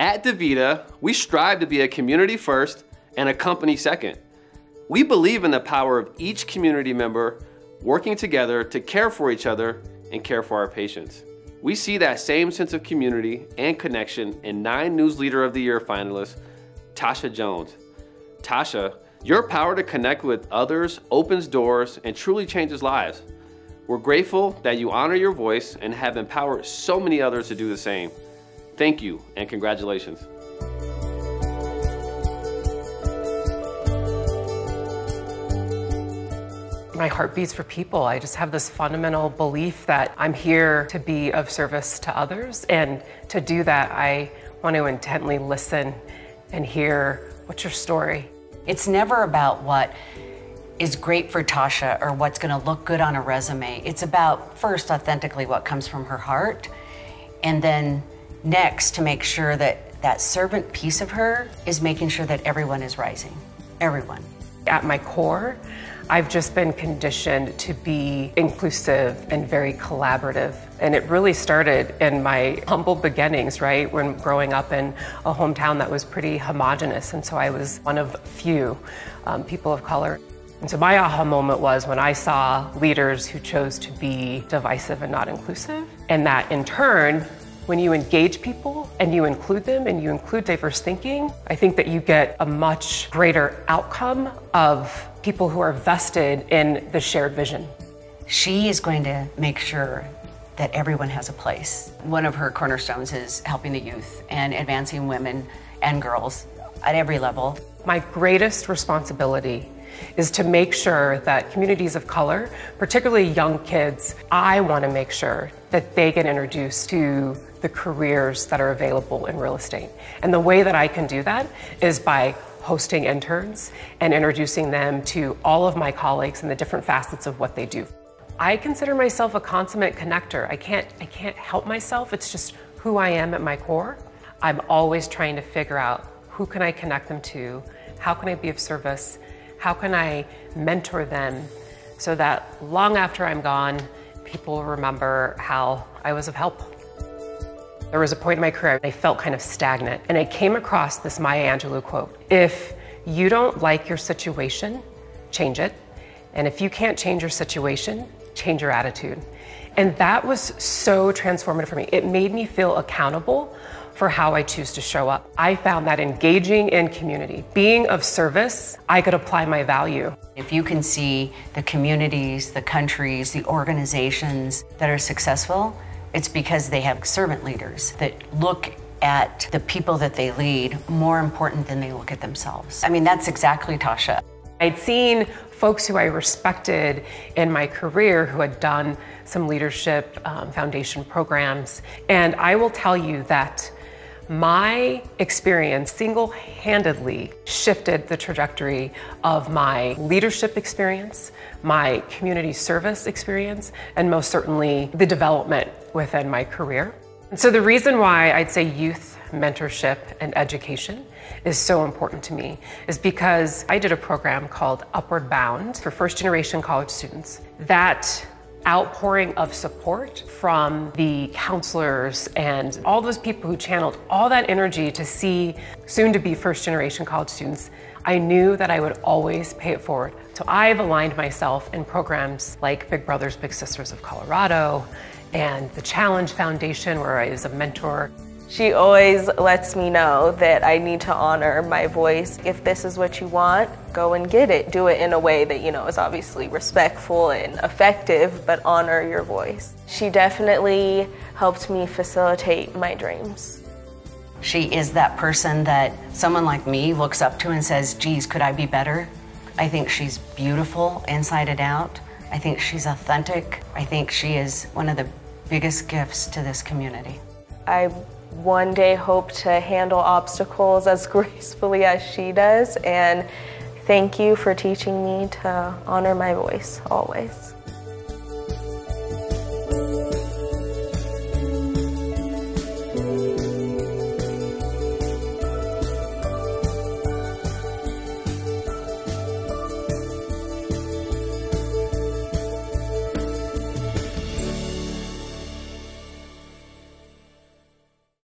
At DaVita, we strive to be a community first and a company second. We believe in the power of each community member working together to care for each other and care for our patients. We see that same sense of community and connection in 9 News Leader of the Year finalist, Tasha Jones. Tasha, your power to connect with others opens doors and truly changes lives. We're grateful that you honor your voice and have empowered so many others to do the same. Thank you and congratulations. My heart beats for people. I just have this fundamental belief that I'm here to be of service to others. And to do that, I want to intently listen and hear, what's your story? It's never about what is great for Tasha or what's going to look good on a resume. It's about, first, authentically what comes from her heart, and then next, to make sure that that servant piece of her is making sure that everyone is rising. Everyone. At my core, I've just been conditioned to be inclusive and very collaborative. And it really started in my humble beginnings, right? When growing up in a hometown that was pretty homogenous. And so I was one of few people of color. And so my aha moment was when I saw leaders who chose to be divisive and not inclusive. And that in turn, when you engage people and you include them and you include diverse thinking, I think that you get a much greater outcome of people who are vested in the shared vision. She is going to make sure that everyone has a place. One of her cornerstones is helping the youth and advancing women and girls at every level. My greatest responsibility is to make sure that communities of color, particularly young kids, I want to make sure that they get introduced to the careers that are available in real estate. And the way that I can do that is by hosting interns and introducing them to all of my colleagues and the different facets of what they do. I consider myself a consummate connector. I can't help myself. It's just who I am at my core. I'm always trying to figure out who can I connect them to, how can I be of service, how can I mentor them so that long after I'm gone, people will remember how I was of help. There was a point in my career I felt kind of stagnant, and I came across this Maya Angelou quote: if you don't like your situation, change it. And if you can't change your situation, change your attitude. And that was so transformative for me. It made me feel accountable for how I choose to show up. I found that engaging in community, being of service, I could apply my value. If you can see the communities, the countries, the organizations that are successful, it's because they have servant leaders that look at the people that they lead more important than they look at themselves. I mean, that's exactly Tasha. I'd seen folks who I respected in my career who had done some leadership foundation programs. And I will tell you that my experience single-handedly shifted the trajectory of my leadership experience, my community service experience, and most certainly the development within my career. And so the reason why I'd say youth mentorship and education is so important to me is because I did a program called Upward Bound for first-generation college students. That outpouring of support from the counselors and all those people who channeled all that energy to see soon-to-be first-generation college students, I knew that I would always pay it forward. So I've aligned myself in programs like Big Brothers Big Sisters of Colorado and the Challenge Foundation, where I was a mentor. She always lets me know that I need to honor my voice. If this is what you want, go and get it. Do it in a way that, is obviously respectful and effective, but honor your voice. She definitely helped me facilitate my dreams. She is that person that someone like me looks up to and says, geez, could I be better? I think she's beautiful inside and out. I think she's authentic. I think she is one of the biggest gifts to this community. I one day hope to handle obstacles as gracefully as she does, and thank you for teaching me to honor my voice always.